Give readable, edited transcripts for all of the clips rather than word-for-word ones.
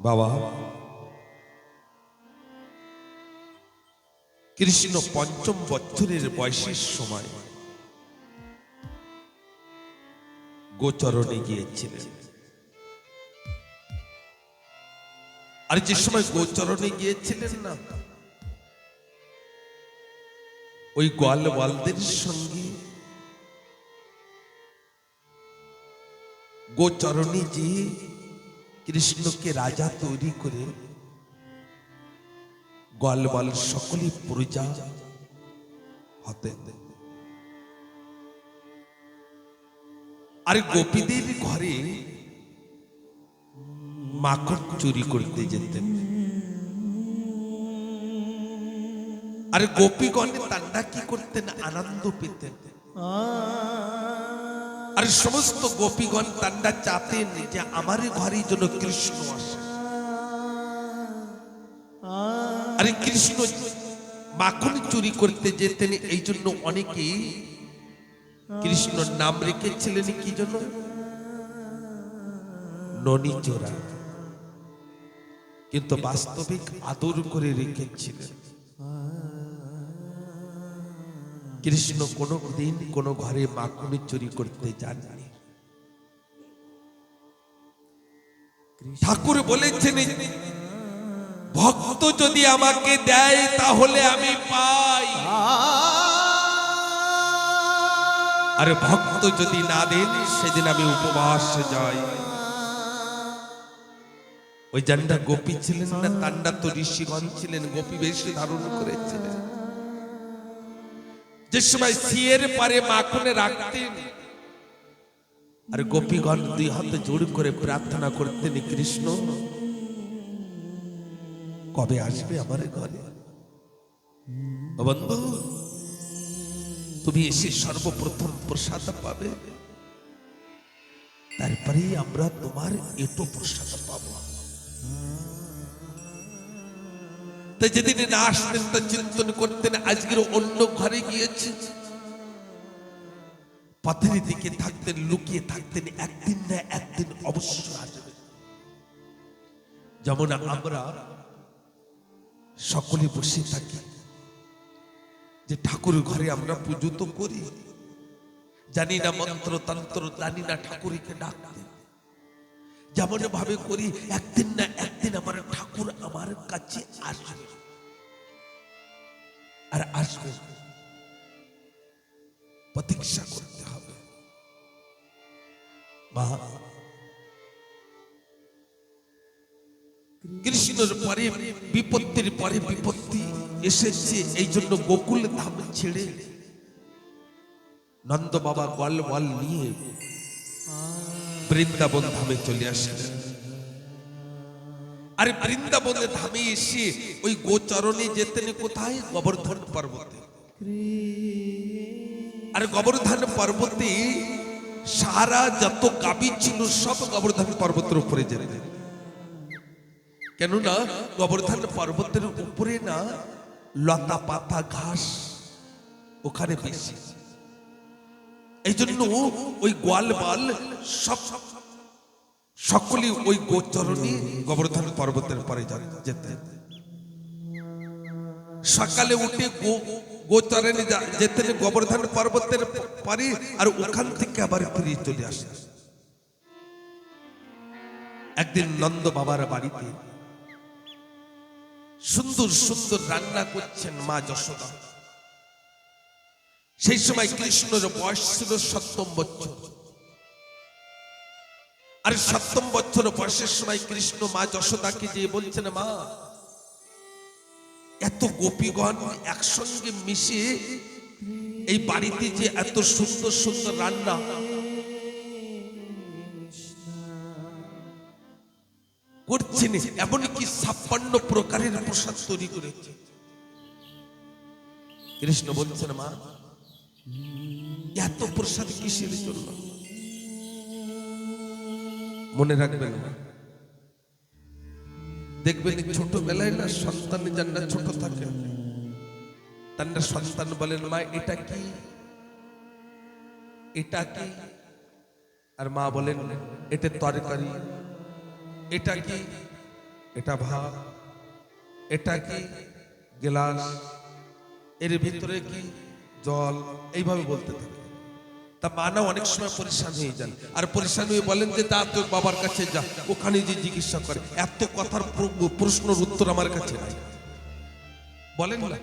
বাবা, কৃষ্ণ পঞ্চম বছরের বয়সের সময় গোচরণে গিয়েছিলেন। আর যে সময় গোচরণে গিয়েছিলেন না, ওই গোয়ালওয়ালদের সঙ্গে গোচরণে যে কৃষ্ণকে রাজা তৈরি করে গোয়ালওয়াল সকলে প্রজা হতেন। আর গোপীদের ঘরে মাখন চুরি করতে যেতেন। আর গোপীগণ তান্ডা কি করতেন? আনন্দ পেতেন। আর সমস্ত গোপীগণ তান্ডা চাতেন যে আমার ঘরে যেন কৃষ্ণ আসে। আরে কৃষ্ণ মাখন চুরি করতে যেতেন, এই জন্য অনেকেই কৃষ্ণর নাম রেখেছিলেন কি জন্য? ননি চোরা। কিন্তু বাস্তবিক আদর করে রেখেছিলেন। কৃষ্ণ কোনো দিন কোনো ঘরে মাখন চুরি করতে যাননি। ঠাকুর বলেছেন, ভক্ত যদি আমাকে দেয় তাহলে আমি পাই, আর ভক্ত যদি না দেন সেদিন আমি উপবাস যাই। ওই জান্ডা গোপী ছিলেন না, তান্ডা তো ঋষিগণ ছিলেন, গোপী বেশ ধারণ করেছিলেন। যে সময় সিয়ের পারে মাখনে রাখতেন, আর গোপীগণ দুই হাতে জোড় করে প্রার্থনা করতেন, কৃষ্ণ কবে আসবে আমার ঘরে? বন্ধু, তুমি এসে সর্বপ্রথম প্রসাদ পাবে, তারপরে আমরা তোমার এটো প্রসাদ পাবো। তাই যেদিন না আসতেন তা চিন্তন করতেন, আজকের অন্য ঘরে গিয়েছে, পথের দিকে থাকতেন, লুকিয়ে থাকতেন, একদিন না একদিন অবশ্যই আসবে। যেমন আমরা সকলে বসে থাকি, যে ঠাকুর ঘরে আমরা পুজো তো করি, জানি না মন্ত্র তন্ত্র, জানি না ঠাকুরকে ডাকতে, যেমন ভাবে করি, একদিন না একদিন আমার ঠাকুর আমার কাছে আসবে। আর আসবে, প্রতীক্ষা করতে হবে। মা কৃষ্ণের পরে বিপত্তির পরে বিপত্তি এসেছে, এই জন্য গোকুল ধাম ছেড়ে নন্দ বাবা গোয়ালওয়াল নিয়ে বৃন্দাবন ধামে চলে আসলেন। আর বৃন্দাবনের ধামে এসে ওই গোচরণে যেতেন কোথায়? গোবর্ধন পর্বতে। আর গোবর্ধন পর্বতে সারা যত গাবি ছিল সব গোবর্ধন পর্বতের উপরে যেতেন। কেননা গোবর্ধন পর্বতের উপরে না লতা পাতা ঘাস ওখানে বেশি, এই জন্য ওই গোয়ালওয়াল সব সকলে ওই গোচরণে গোবর্ধন পর্বতের পরে যেতেন। সকালে উঠে গোচরণে যেতেন গোবর্ধন পর্বতের পরে, আর ওখান থেকে আবার ফিরে চলে আসতেন। একদিন নন্দ বাবার বাড়িতে সুন্দর সুন্দর রান্না করছেন মা যশোদা। সেই সময় কৃষ্ণের বয়স ছিল ৭ম বছর। আর ৭ম বছর বয়সের সময় কৃষ্ণ মা যশোদাকে যে বলছেন, মা এত গোপীগণ একসঙ্গে মিশে এই বাড়িতে যে এত সুন্দর সুন্দর রান্না, করছেন, এমনকি ৫৬ প্রকারের প্রসাদ তৈরি করেছে। কৃষ্ণ বলছেন, মা এত প্রসাদ কিসের জন্য? মনে রাখবেন না, দেখবেন ছোটবেলায় না সন্তান যার না ছোট থাকে, তার না সন্তান বলেন, মা এটা কি, এটা কি? আর মা বলেন, এটা তরকারি। এটা কি? এটা ভাত, এটা কি গ্লাস, এর ভিতরে কি জল, এইভাবে বলতে থাকে। তা মা না অনেক সময় পরিশান হয়ে যান, আর পরিশান হয়ে বলেন যে তা তোর বাবার কাছে যা, ওখানে যে জিজ্ঞাসা করে। এত কথার প্রশ্নের উত্তর আমার কাছে নাই, বলেন না।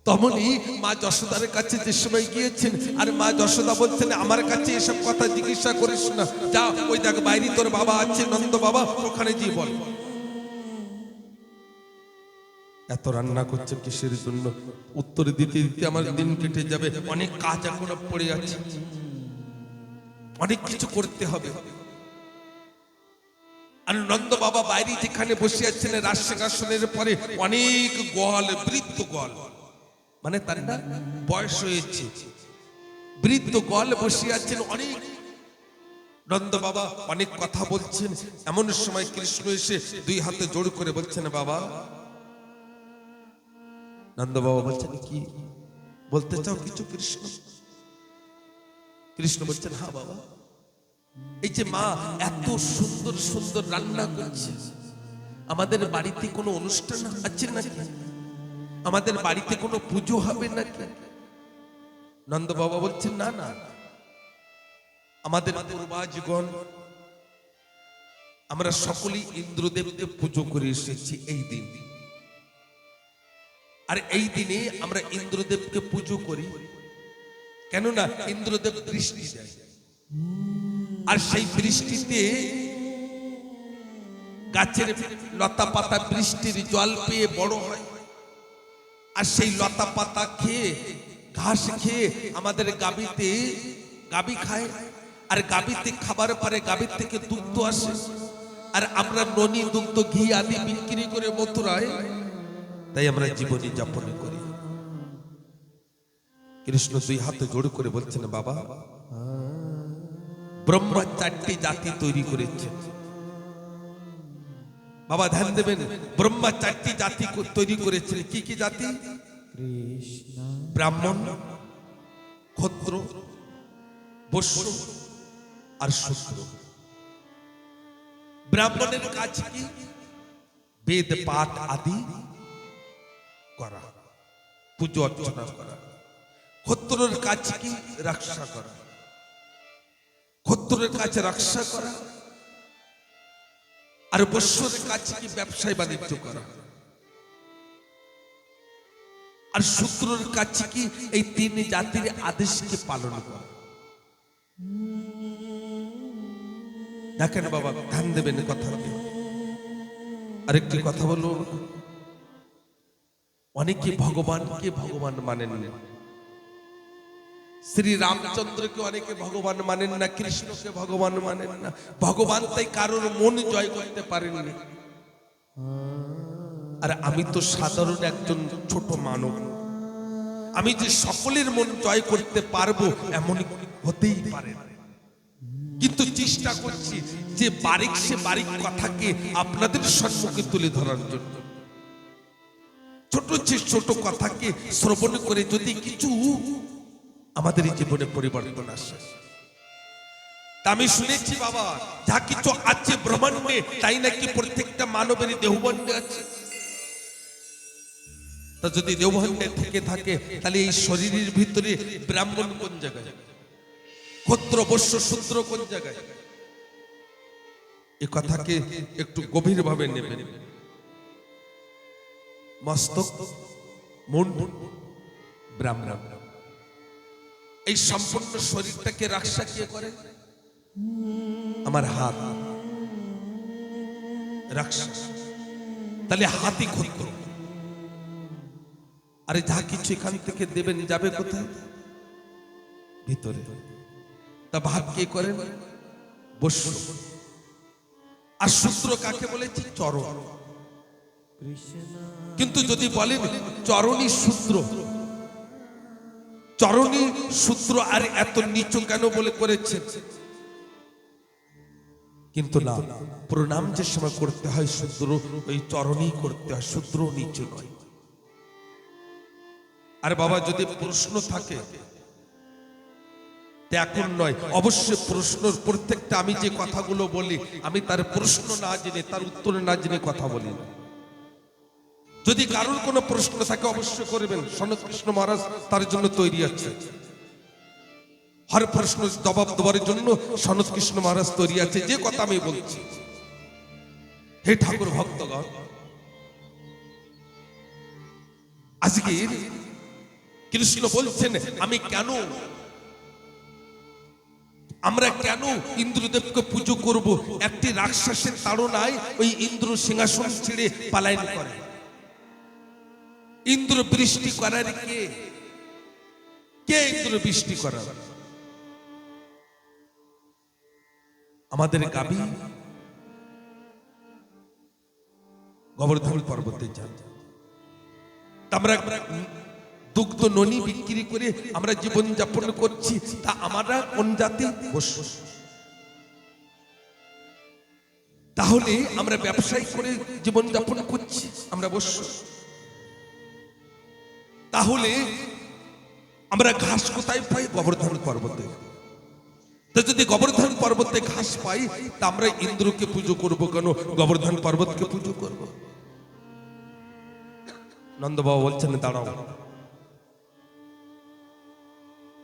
তমনি মা যশোদার কাছে যে সময় গিয়েছেন, আর মা যশোদা বলছেন আমার কাছে এসব কথা জিজ্ঞাসা করিস না, যা ওই দেখ বাইরে তোর বাবা আছে, নন্দ বাবা, ওখানে গিয়ে বল। এত রান্না করছে কিসের জন্য? উত্তর দিতে দিতে আমার দিন কেটে যাবে, অনেক কাজ এখনো পড়ে আছে, অনেক কিছু করতে হবে। আর নন্দ বাবা বাইরে যেখানে বসে আছেন রাজসিংহাসনের পরে, অনেক গোয়াল, বৃদ্ধ গোয়াল, মানে তার না বয়স হয়েছে, বৃদ্ধ গোয়াল বসে আছেন অনেক। নন্দ বাবা অনেক কথা বলছেন, এমন সময় কৃষ্ণ এসে দুই হাতে জোড় করে বলছেন বাবা। নন্দ বাবা বলছেন কি বলতে চাও কিছু কৃষ্ণ? কৃষ্ণ বলছেন হ্যাঁ বাবা, এই যে মা এত সুন্দর সুন্দর রান্না করছে, আমাদের বাড়িতে কোনো অনুষ্ঠান আছে নাকি? আমাদের বাড়িতে কোনো পুজো হবে নাকি? নন্দ বাবা বলছেন না না, আমাদের পূর্বজগণ আমরা সকলেই ইন্দ্রদেবকে পুজো করে এসেছি এই দিন, আর এই দিনে আমরা ইন্দ্রদেবকে পুজো করি কেননা ইন্দ্রদেব বৃষ্টি দেয়, আর সেই বৃষ্টিতে গাছের লতা পাতা বৃষ্টির জল পেয়ে বড় হয়, আর সেই লতা পাতা খেয়ে ঘাস খেয়ে আমাদের গাভীতে গাভী খায়, আর গাভীতে খাবার পরে গাভীর থেকে দুগ্ধ আসে, আর আমরা ননি দুগ্ধ ঘি আদি বিক্রি করে মথুরায় তাই আমরা জীবনী যাপন করি। কৃষ্ণ দুই হাতে জোড় করে বলছেন বাবা, ব্রহ্মা 4টি জাতি তৈরি করেছেন। বাবা ধ্যান দেবেন, ব্রহ্মা 4টি জাতি তৈরি করেছেন। কি কি জাতি? ব্রাহ্মণ, ক্ষত্র, বৈশ্য আর শূদ্র। ব্রাহ্মণের কাজ কি? বেদ পাঠ আদি করা, পুজো অর্চনা করা। ক্ষত্রের কাজ কি? রক্ষা করা। ক্ষত্রের কাজ রক্ষা করা। আর বৈশ্যের কাজ কি? ব্যবসায় বাণিজ্য করা। আর শূদ্রের কাজ কি? এই 3 জাতির আদেশকে পালন করা। দেখেন বাবা, ধ্যান দেবেন কথা। আরেকটি কথা বলবো, অনেকে ভগবানকে ভগবান মানেন না। শ্রী রামচন্দ্রকে অনেকে ভগবান মানেন না, কৃষ্ণকে ভগবান মানেন না। ভগবান তাই কারোর মন জয় করতে পারেননি। আর আমি তো সাধারণ একজন ছোট মানব, আমি যে সকলের মন জয় করতে পারবো এমন হতেই পারে না। কিন্তু চেষ্টা করছি যে বারিক সে বারিক কথাকে আপনাদের সম্মুখে তুলে ধরার জন্য। ছোট ছোট কথাকে শ্রবণ করে যদি কিছু আমাদের জীবনে পরিবর্তন আসে। আমি শুনেছি বাবা, যা কিছু আছে ব্রহ্মাণ্ডে তাই নাকি প্রত্যেকটা মানবের দেহবন্ধে আছে। তা যদি দেহবন্ধে থেকে থাকে তাহলে এই শরীরের ভিতরে ব্রাহ্মণ কোন জায়গায়, ক্ষত্র বৈশ্য শূদ্র কোন জায়গায়? এই কথাকে একটু গভীর ভাবে নেবেন। মস্তক, মুন্ড ব্রাহ্মণ, এই সম্পূর্ণ শরীরটাকে রক্ষা কে করে? আমার হাত রক্ষা। তাহলে হাতই ক্ষত্র। আরে যা কিছু এখান থেকে দেবেন যাবে কোথায়? ভিতরে। তা ভাত কে করেন? বৈশ্য। আর শূদ্র কাকে বলেছি? চরণ। কিন্তু যদি বলেন চরণী শূদ্র, চরণী শূদ্র আর এত নিচু কেন বলে করেছেন? কিন্তু না, প্রণাম যে সময় করতে হয় শূদ্র ওই চরণই করতে হয়, শূদ্র নিচু নয়। আর বাবা যদি প্রশ্ন থাকে এখন নয়, অবশ্যই প্রশ্ন প্রত্যেকটা আমি যে কথাগুলো বলি আমি তার প্রশ্ন না জেনে তার উত্তর না জেনে কথা বলি না। যদি কারোর কোনো প্রশ্ন থাকে অবশ্যই করবেন, সনত কৃষ্ণ মহারাজ তার জন্য তৈরি আছে। হর প্রশ্ন জবাব দেওয়ার জন্য সনত কৃষ্ণ মহারাজ তৈরি আছে। যে কথা আমি বলছি, হে ঠাকুর ভক্তগণ, আজকে কৃষ্ণ বলছেন আমরা কেন ইন্দ্রদেবকে পুজো করব। একটি রাক্ষসের তাড়নায় ওই ইন্দ্র সিংহাসন ছেড়ে পলায়ন করে। ইন্দ্র বৃষ্টি করার কে ইন্দ্র বৃষ্টি করার? আমাদের গাবি গোবর্ধন পর্বতে যান, আমরা দুগ্ধ ননি বিক্রি করে আমরা জীবন যাপন করছি। তা আমরা কোন জাতি? তাহলে আমরা ব্যবসায় করে জীবন যাপন করছি, আমরা বস্য। তাহলে আমরা ঘাস কোথায় পাই? গোবর্ধন পর্বতে। তো যদি গোবর্ধন পর্বতে ঘাস পাই, তা আমরা ইন্দ্রকে পুজো করব কেন? গোবর্ধন পর্বতকে পুজো করব। নন্দ বাবা বলছেন, দাঁড়াও,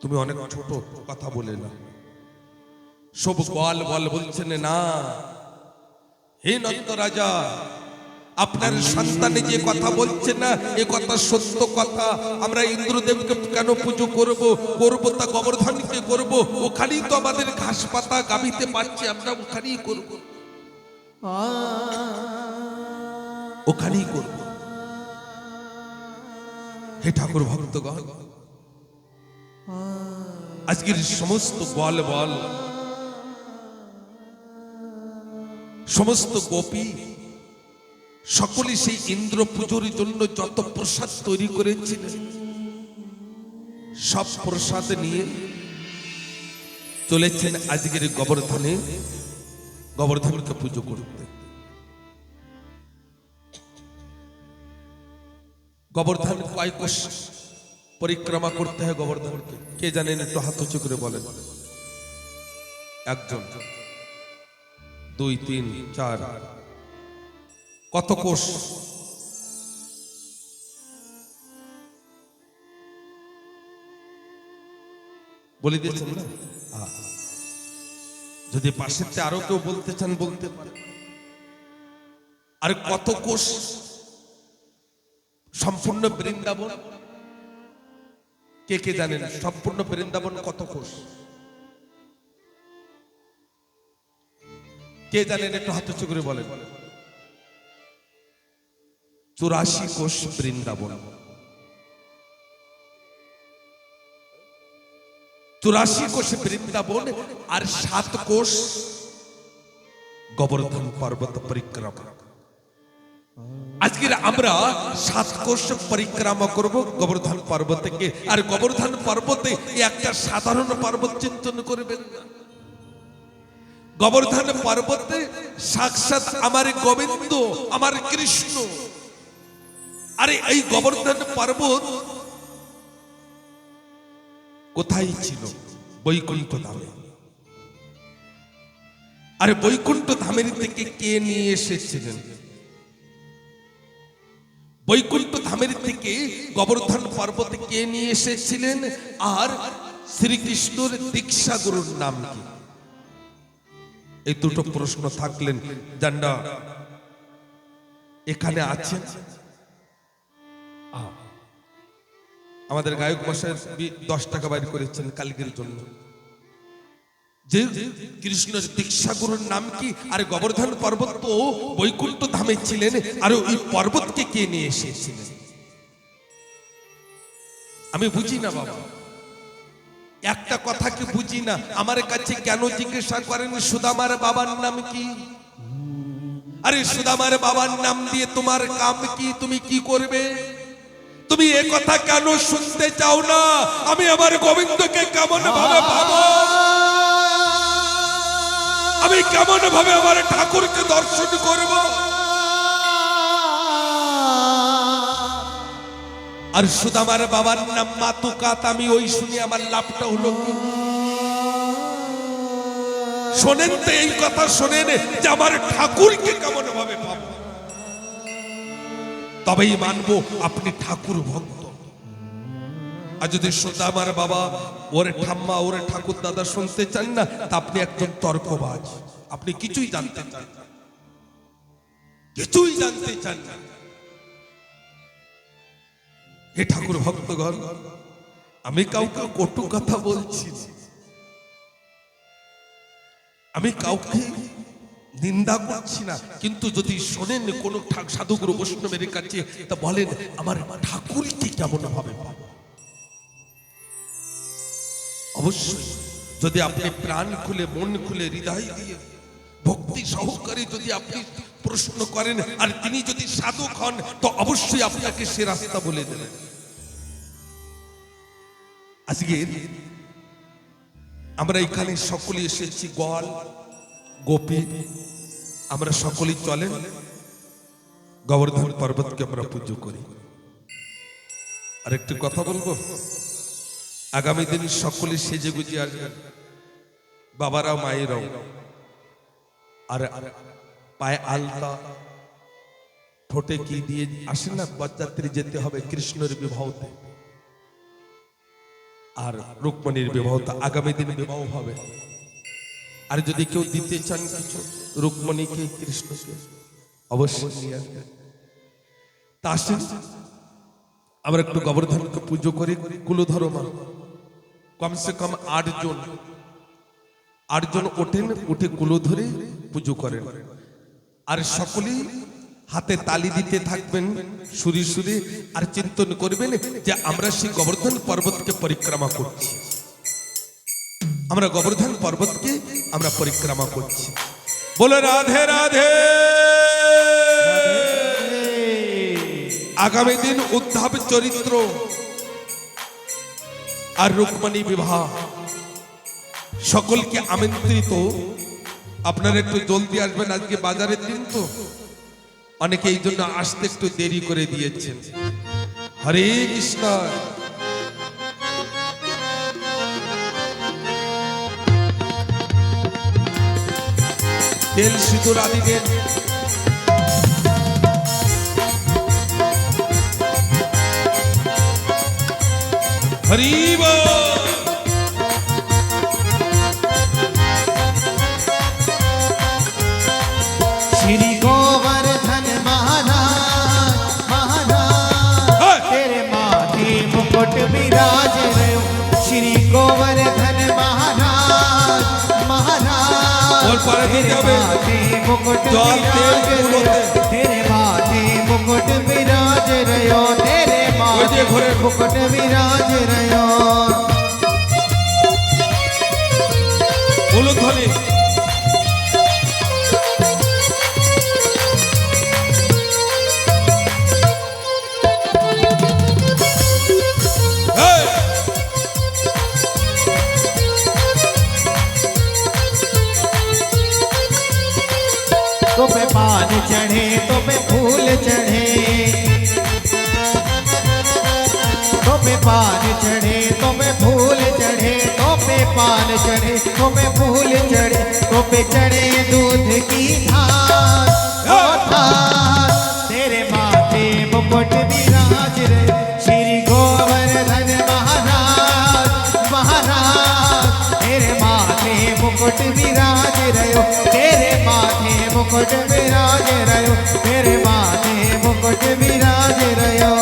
তুমি অনেক ছোট কথা বলে না, সব বল বল। বলছেন না, হে নন্দ রাজা, আপনার সন্তানে যে কথা বলছে না এ কথা সত্য কথা। আমরা ইন্দ্রদেবকে কেন পুজো করব? তা গোবর্ধনকে করব। ওখানেই তো আমাদের ঘাস পাতা গাবিতে পাচ্ছি, আমরা ওখানেই করব, ওখানেই করব। হে ঠাকুর ভক্তগণ, আজকের সমস্ত বল বল, সমস্ত গোপী সকলে সেই ইন্দ্র পুজোর জন্য যত প্রসাদ তৈরি করেছিলেন, সব প্রসাদ নিয়ে চলেছেন আজকের গোবর্ধনকে পুজো করতে। গোবর্ধন কয় কোষ পরিক্রমা করতে হয় গোবর্ধনকে? কে জানেন? একটু হাত উঁচু করে বলেন। একজন, দুই, তিন, চার, কত কোষ? বলে দিয়েছেন না? যদি পাশেতে আরো কেউ বলতে চান বলতে পারে। আর কত কোষ সম্পূর্ণ বৃন্দাবন? কে কে জানেন সম্পূর্ণ বৃন্দাবন কত কোষ? কে জানেন? একটু হাত উঁচু করে বলেন। 84 কোষ বৃন্দাবন। 84 কোষ বৃন্দাবন আর 7 কোষ গোবর্ধন পর্বত পরিক্রমা। আজকে আমরা 7 কোষ পরিক্রমা করব গোবর্ধন পর্বতকে। আর গোবর্ধন পর্বতে একটা সাধারণ পর্বত চিন্তন করবেন না। গোবর্ধন পর্বতে সাক্ষাৎ আমার গোবিন্দ, আমার কৃষ্ণ। আরে এই গোবর্ধন পর্বত কোথায় ছিল? বৈকুণ্ঠ ধামে। আরে বৈকুণ্ঠ ধামের থেকে কে নিয়ে এসেছিলেন? বৈকুণ্ঠ ধামের থেকে গোবর্ধন পর্বতে কে নিয়ে এসেছিলেন? আর শ্রীকৃষ্ণের দীক্ষা গুরুর নাম কি? এই দুটো প্রশ্ন থাকলেন যারা এখানে আছেন। আমাদের গায়ক মশাই 10 টাকা বাইর করেছেন কালকের জন্য। যে কৃষ্ণের দীক্ষা গুরুর নাম কি? আর গোবর্ধন পর্বত তো বৈকুণ্ঠ ধামে ছিলেন, আর ওই পর্বতকে কে নিয়ে এসেছিলেন? আমি বুঝি না বাবা, একটা কথা কি বুঝি না। আমার কাছে কেন জিজ্ঞাসা করেন সুদামার বাবার নাম কি? আরে সুদামার বাবার নাম দিয়ে তোমার কাম কি? তুমি কি করবে? তুমি এ কথা কেন শুনতে চাও না? আমি আমার গোবিন্দকে কেমন ভাবে পাবো? আমি কেমন ভাবে আমার ঠাকুরকে দর্শন করব? আর সুদামার বাবার নাম মাতুকাত, আমি ওই শুনে আমার লাভটা হলো কি? শোনেন তো এই কথা শোনেন যে আমার ঠাকুরকে কেমন ভাবে পাবো, তবেই মানবো আপনি ঠাকুর ভক্ত। আর যদি শুধু আমার বাবা ওরে ঠাম্মা ওরে ঠাকুর দাদা শুনতে চান না, তা আপনি একজন তর্কবাজ, আপনি কিছুই জানতে চান না, কিছুই জানতে চান না। হে ঠাকুর ভক্তগণ, আমি কাউকে কটু কথা বলছি, আমি কাউকে নিন্দা করছি না, কিন্তু যদি শোনেন কোন সাধুগুরু বৈষ্ণবের কাছে, তা বলেন আমার ঠাকুরকে কেমন ভাবে পাবো। অবশ্যই যদি আপনি প্রাণ খুলে মন খুলে হৃদয় দিয়ে ভক্তি সহকারে যদি আপনি প্রশ্ন করেন, আর তিনি যদি সাধক হন, তো অবশ্যই আপনাকে সে রাস্তা বলে দেবেন। আজকে আমরা এখানে সকলে এসেছি গোয়াল গোপী, আমরা সকলেই চলেন গোবর্ধন পর্বতকে আমরা পুজো করি। আর একটু কথা বলবো, আগামী দিন সকলে সেজে গুজে আসবেন, বাবারাও মায়েরাও, আর পায়ে আলতা ঠোঁটে কি দিয়ে আসেন না, বরযাত্রী যেতে হবে কৃষ্ণের বিবাহতে, আর রুক্মিণীর বিবাহতে আগামী দিন বিবাহ হবে। আর যদি কেউ দিতে চান কিছু রুক্মিণীকে কৃষ্ণকে, অবশ্যই নিয়ে আসবেন। তা আসেন আমরা একটু গোবর্ধনকে পুজো করি। কুলধর মা কমসে কম 8 জন ওঠেন, উঠে কুলো ধরে পুজো করেন। আর সকলেই হাতে তালি দিতে থাকবেন সুরে সুরে, আর চিন্তন করবেন যে আমরা সেই গোবর্ধন পর্বতকে পরিক্রমা করছি, আমরা গোবর্ধন পর্বতকে আমরা পরিক্রমা করছি। বলে রাধে রাধে। আগামী দিন উদ্ধব চরিত্র আর রুক্মিণী বিবাহ, সকলকে আমন্ত্রিত। আপনারা একটু জলদি আসবেন, আজকে বাজারের দিন তো অনেকে এই জন্য আসতে একটু দেরি করে দিয়েছেন। হরে কৃষ্ণ। তেল সিঁদুর আদি দেন। হরি বল। श्री गोवर्धन महाराज महाराज तेरे माथे मुकुट विराज रहो। श्री गोवर्धन महाराज महाराज तेरे माथे मुकुट विराज रहो। तेरे माथे मुकुट विराज रहो। तेरे माथे मुकुट विराज रहो। बोलो ध्वनि। तो पे पान चढ़े तो पे फूल चढ़े, तो पे पान चढ़े तो पे फूल चढ़े, तो पे पान चढ़े तो पे फूल चढ़े, तो पे चढ़े दूध की धार धार। तेरे माथे मुकुट विराज रहे। श्री गोवर्धन महाराज महाराज तेरे माथे मुकुट विराज रहो। तेरे माथे मुकुट विराज रहो। तेरे माथे मुकुट विराज रहो।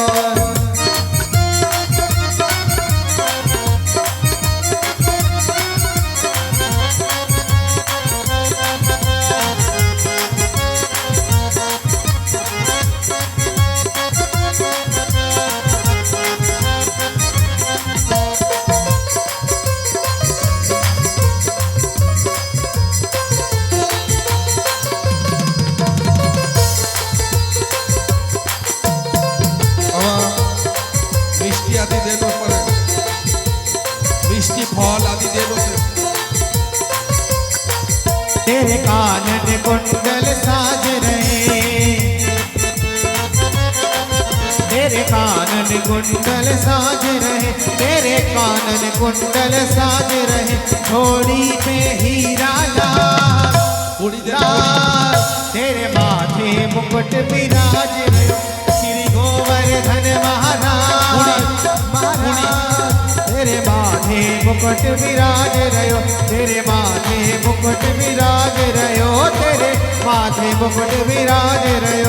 মিষ্টি আদি দেন, পরে মিষ্টি ফল আদি দেন। तेरे कानन कुंडल साज रहे। तेरे कानन कानन कुंडल साज रहे, तेरे कानन कुंडल साज रहे, घोड़ी पे हीरा लाल लाल, तेरे माथे मुकुट विराज रहे, श्री गोवर्धन महाराज महाराज, तेरे माथे मुकुट विराज रहे, तेरे माथे मुकुट विराज रहे, तेरे माथे मुकुट विराज रहे।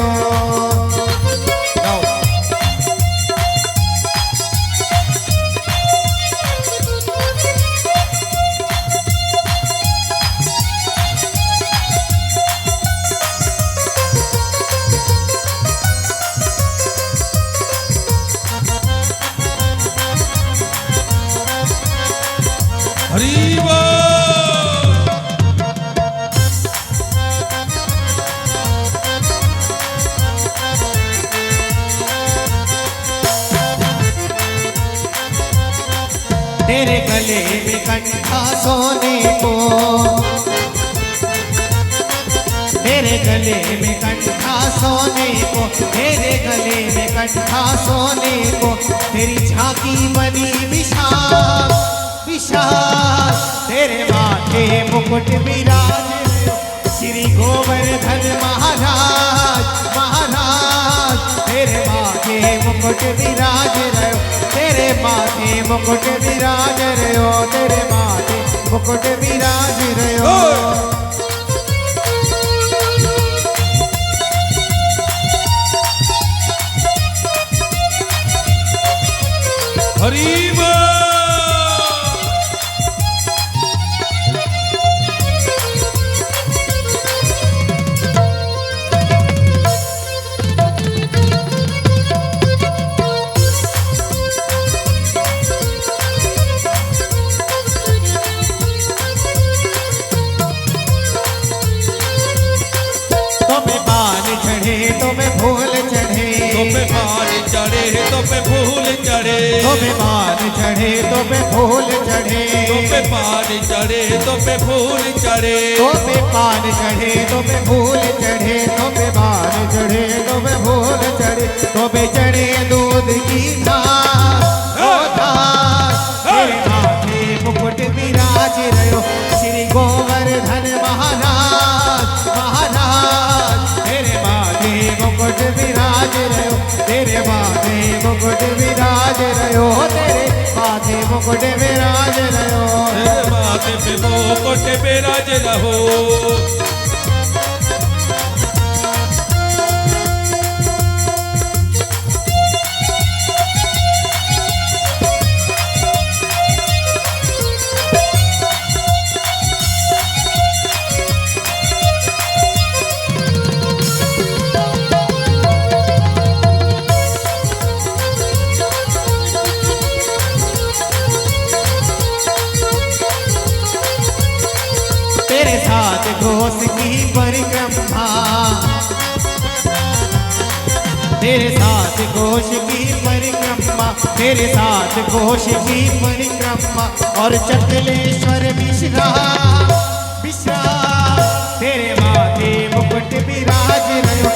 हरि बोल। तेरे गले में कंठा सोने को, तेरे गले में कंठा सोने को, तेरे गले में कंठा सोने को, तेरी झांकी बनी विशाल विशाल, तेरे माथे मुकुट विराज श्री गोवर्धन महाराज महाराज, तेरे माथे मुकुट विराज रहे, तेरे माथे मुकुट विराज रहे, तेरे माथे मुकुट विराज रहे। हरि बोल। तुम्हें बाल चढ़े तुम्हें फूल चढ़े, तुम्हें बाल चढ़े तुम्हें फूल चढ़े, तुम्हें बाल चढ़े तुम्हें फूल चढ़े, तुम्हें बाल चढ़े तुम्हें फूल चढ़े, तुम्हें बाल चढ़े तुम्हें फूल चढ़े, तुम्हें बाल चढ़े तुम्हें फूल चढ़े, तुम्हें चढ़े दूध की धार ओ धार, तेरे माथे मुकुट विराज रहे, श्री गोवर्धन महाराज महाराज, तेरे माथे मुकुट विराज रहे, तेरे माथे मुकुट विराज रहे, तेरे माथे मुकुट विराज रहे, तेरे माथे पे मुकुट विराज रहो। तेरे साथ घोष की परिक्रमा, तेरे साथ घोष की परिक्रमा, तेरे साथ घोष की परिक्रमा, और चकलेश्वर मिश्रा मिश्रा, तेरे माथे मुकुट विराज रहे,